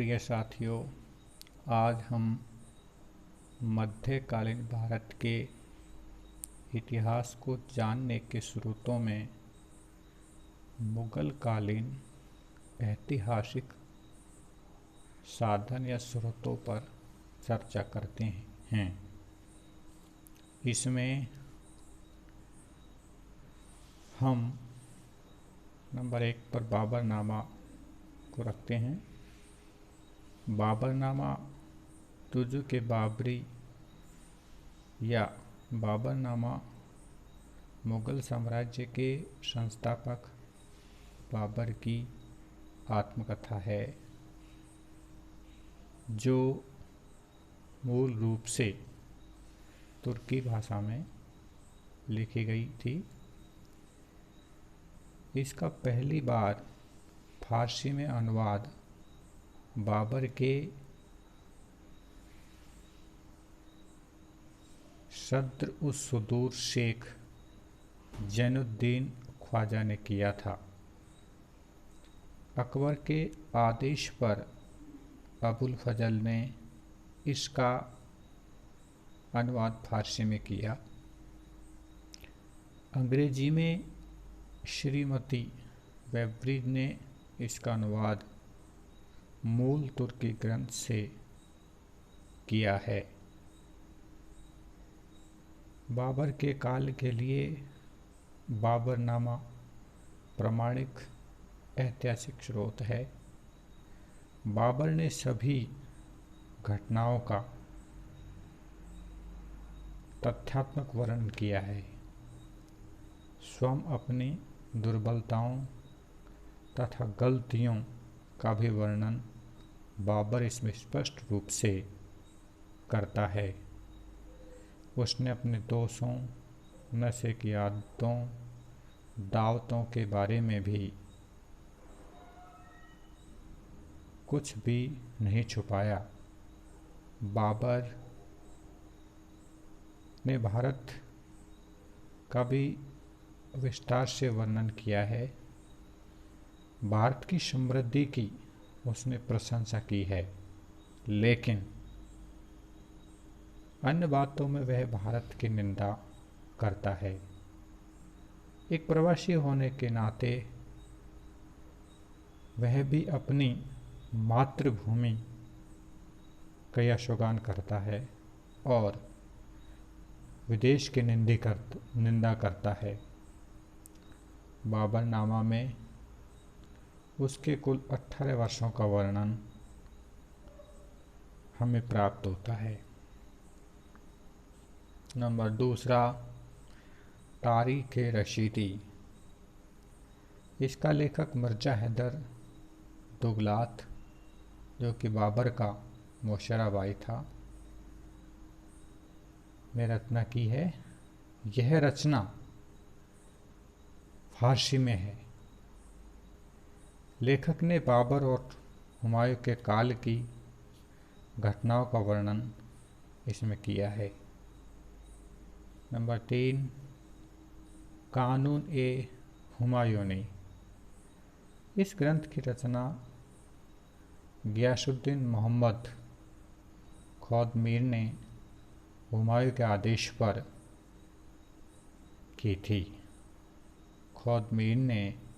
प्रिय साथियों, आज हम मध्यकालीन भारत के इतिहास को जानने के स्रोतों में मुगल कालीन ऐतिहासिक साधन या स्रोतों पर चर्चा करते हैं। इसमें हम नंबर 1 पर बाबरनामा को रखते हैं। बाबरनामा तुजु के बाबरी या बाबरनामा मुगल साम्राज्य के संस्थापक बाबर की आत्मकथा है, जो मूल रूप से तुर्की भाषा में लिखी गई थी। इसका पहली बार फारसी में अनुवाद बाबर के सद्र उस सुदूर शेख जैनुद्दीन ख्वाजा ने किया था। अकबर के आदेश पर अबुल फजल ने इसका अनुवाद फारसी में किया। अंग्रेजी में श्रीमती वेब्रिज ने इसका अनुवाद मूल तुर्की ग्रंथ से किया है। बाबर के काल के लिए बाबरनामा प्रामाणिक ऐतिहासिक स्रोत है। बाबर ने सभी घटनाओं का तथ्यात्मक वर्णन किया है। स्वयं अपनी दुर्बलताओं तथा गलतियों का भी वर्णन बाबर इसमें स्पष्ट रूप से करता है। उसने अपने दोषों, नशे की आदतों, दावतों के बारे में भी कुछ भी नहीं छुपाया। बाबर ने भारत का भी विस्तार से वर्णन किया है। भारत की समृद्धि की उसने प्रशंसा की है, लेकिन अन्य बातों में वह भारत की निंदा करता है। एक प्रवासी होने के नाते वह भी अपनी मातृभूमि का यशोगान करता है और विदेश की निंदा करता है। बाबरनामा में उसके कुल 18 वर्षों का वर्णन हमें प्राप्त होता है। नंबर 2, तारीख रशीदी। इसका लेखक मिर्जा हैदर दुगलात, जो कि बाबर का मौशरा भाई था, ने रचना की है। यह रचना फारसी में है। लेखक ने बाबर और हुमायूं के काल की घटनाओं का वर्णन इसमें किया है। नंबर 3, कानून-ए-हुमायूनी। इस ग्रंथ की रचना गियासुद्दीन मोहम्मद ख्वाजमीर ने हुमायूं के आदेश पर की थी। ख्वाजमीर ने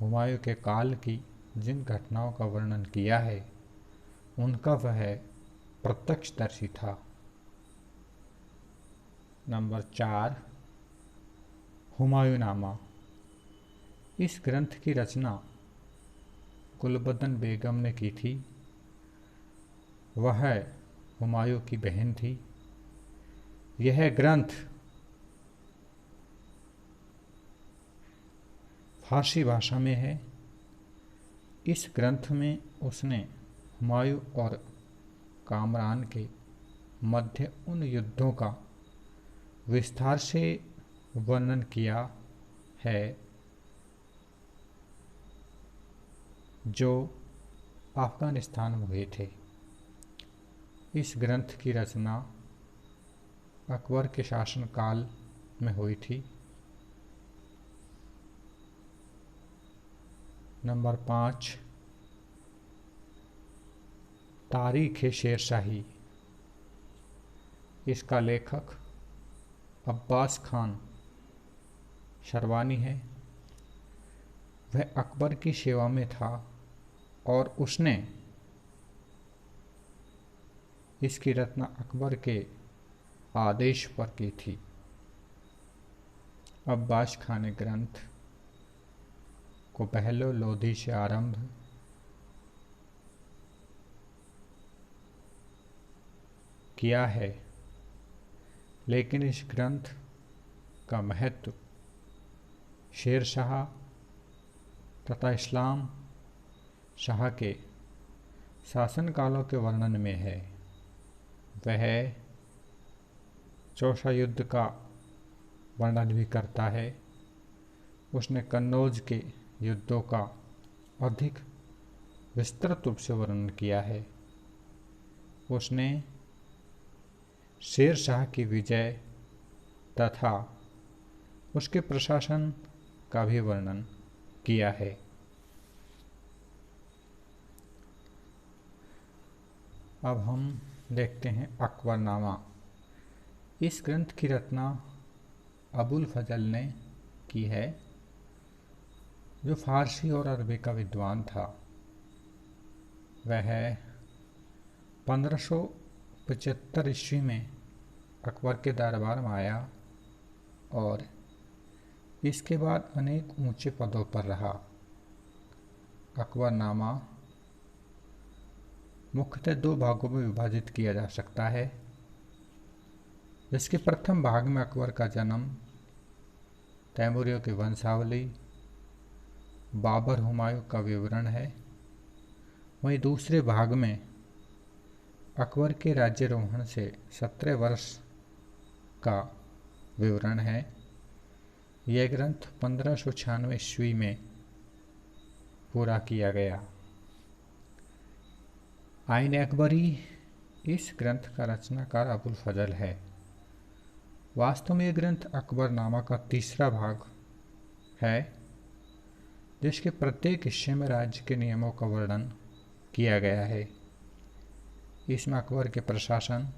हुमायूं के काल की जिन घटनाओं का वर्णन किया है, उनका वह प्रत्यक्षदर्शी था। नंबर 4, हुमायूंनामा। इस ग्रंथ की रचना गुलबदन बेगम ने की थी। वह हुमायूं की बहन थी। यह ग्रंथ फारसी भाषा में है। इस ग्रंथ में उसने हुमायूं और कामरान के मध्य उन युद्धों का विस्तार से वर्णन किया है जो अफगानिस्तान में हुए थे। इस ग्रंथ की रचना अकबर के शासनकाल में हुई थी। नंबर 5, तारीख शेरशाही। इसका लेखक अब्बास खान शरवानी है। वह अकबर की सेवा में था और उसने इसकी रचना अकबर के आदेश पर की थी। अब्बास खान ने ग्रंथ को पहले लोधी से आरंभ किया है, लेकिन इस ग्रंथ का महत्व शेर शाह तथा इस्लाम शाह के शासनकालों के वर्णन में है। वह चौसा युद्ध का वर्णन भी करता है। उसने कन्नौज के युद्धों का अधिक विस्तृत रूप से वर्णन किया है। उसने शेर शाह की विजय तथा उसके प्रशासन का भी वर्णन किया है। अब हम देखते हैं अकबरनामा। इस ग्रंथ की रचना अबुल फजल ने की है, जो फारसी और अरबी का विद्वान था। वह 1575 ईस्वी में अकबर के दरबार में आया और इसके बाद अनेक ऊंचे पदों पर रहा। अकबरनामा मुख्यतः दो भागों में विभाजित किया जा सकता है, जिसके प्रथम भाग में अकबर का जन्म, तैमूरियों की वंशावली, बाबर हुमायूं का विवरण है। वहीं दूसरे भाग में अकबर के राज्यारोहण से 17 वर्ष का विवरण है। यह ग्रंथ 1596 ईस्वी में पूरा किया गया। आईन अकबरी इस ग्रंथ का रचनाकार अबुल फजल है। वास्तव में यह ग्रंथ अकबरनामा का तीसरा भाग है, जिसके प्रत्येक हिस्से में राज्य के नियमों का वर्णन किया गया है। इसमें अकबर के प्रशासन,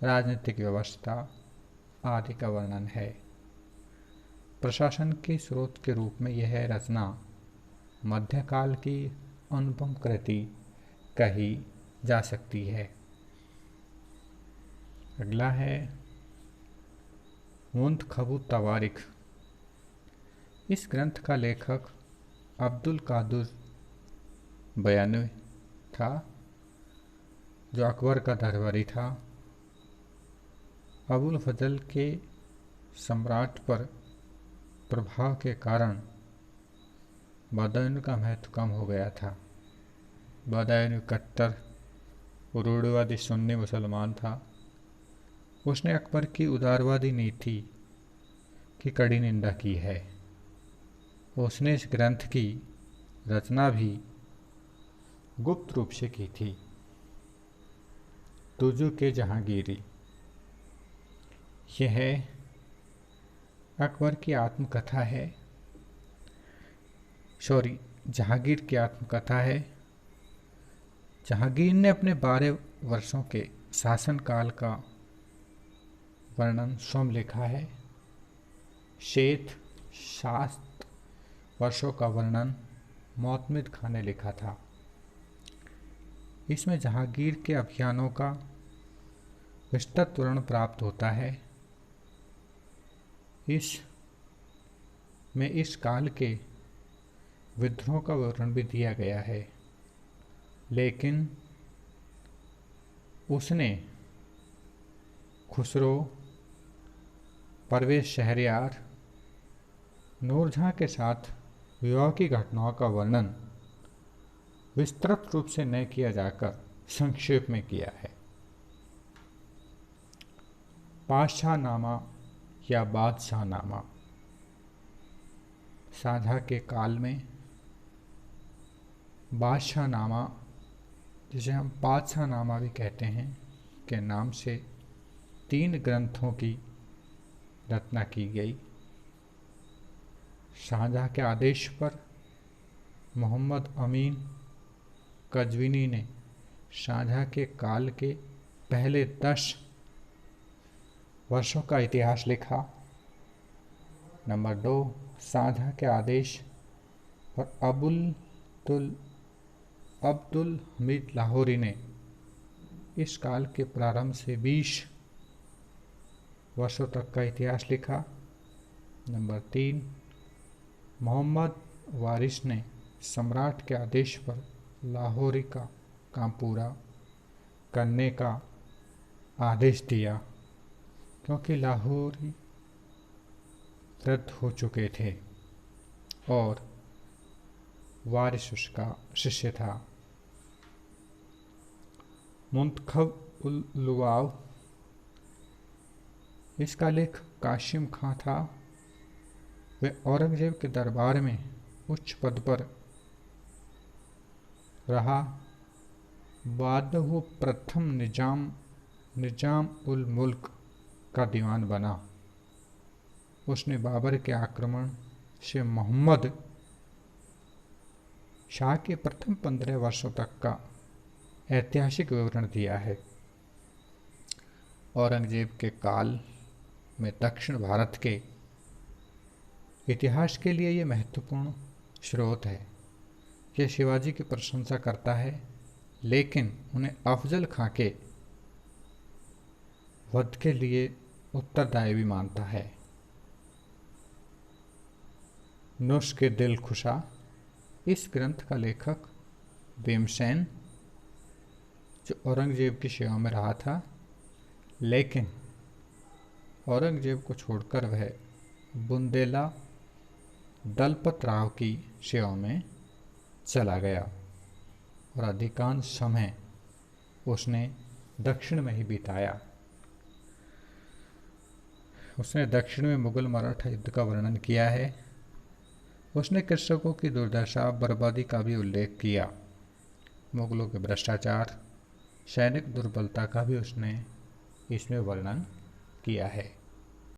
राजनीतिक व्यवस्था आदि का वर्णन है। प्रशासन के स्रोत के रूप में यह रचना मध्यकाल की अनुपम कृति कही जा सकती है। अगला है मुंतखबु तवारिख। इस ग्रंथ का लेखक अब्दुल कादिर बयानी था, जो अकबर का दरबारी था। अबुल फजल के सम्राट पर प्रभाव के कारण बदायूं का महत्व कम हो गया था। बदायूं कट्टर रूढ़िवादी सुन्नी मुसलमान था। उसने अकबर की उदारवादी नीति की कड़ी निंदा की है। उसने इस ग्रंथ की रचना भी गुप्त रूप से की थी। तुजु के जहांगीरी, यह अकबर की आत्मकथा है। जहांगीर की आत्मकथा है। जहांगीर ने अपने 12 वर्षों के शासनकाल का वर्णन स्वयं लिखा है। शेष 7 वर्षों का वर्णन मोहम्मद खान ने लिखा था। इसमें जहांगीर के अभियानों का विस्तृत वर्णन प्राप्त होता है। इस काल के विद्रोह का विवरण भी दिया गया है, लेकिन उसने खुसरो, परवेज शहरयार, नूरजहां के साथ विवाह की घटनाओं का वर्णन विस्तृत रूप से न किया जाकर संक्षेप में किया है। पातशाहनामा या बादशाहनामा। शाहजहां के काल में बादशाहनामा, जिसे हम पातशाहनामा भी कहते हैं, के नाम से 3 ग्रंथों की रचना की गई। शाहजहां के आदेश पर मोहम्मद अमीन कज़विनी ने शाहजहाँ के काल के पहले 10 वर्षों का इतिहास लिखा। नंबर 2, शाहजहाँ के आदेश पर अब्दुल हमीद लाहौरी ने इस काल के प्रारंभ से 20 वर्षों तक का इतिहास लिखा। नंबर 3, मोहम्मद वारिस ने सम्राट के आदेश पर लाहौरी का काम पूरा करने का आदेश दिया क्योंकि लाहौरी रद्द हो चुके थे और वारिस उसका शिष्य था। मुंतखब उल लुवाव, इसका लेख कासिम खां था। वह औरंगजेब के दरबार में उच्च पद पर रहा। बाद वो प्रथम निजाम उल मुल्क का दीवान बना। उसने बाबर के आक्रमण से मोहम्मद शाह के प्रथम 15 वर्षों तक का ऐतिहासिक विवरण दिया है। औरंगजेब के काल में दक्षिण भारत के इतिहास के लिए यह महत्वपूर्ण स्रोत है। यह शिवाजी की प्रशंसा करता है लेकिन उन्हें अफजल खां के वध के लिए उत्तरदायी भी मानता है। नुस्खे दिल खुशा, इस ग्रंथ का लेखक भीमसेन जो औरंगजेब की सेवा में रहा था, लेकिन औरंगजेब को छोड़कर वह बुंदेला दलपत राव की सेवा में चला गया और अधिकांश समय उसने दक्षिण में ही बिताया। उसने दक्षिण में मुगल मराठा युद्ध का वर्णन किया है। उसने कृषकों की दुर्दशा बर्बादी का भी उल्लेख किया। मुगलों के भ्रष्टाचार, सैनिक दुर्बलता का भी उसने इसमें वर्णन किया है।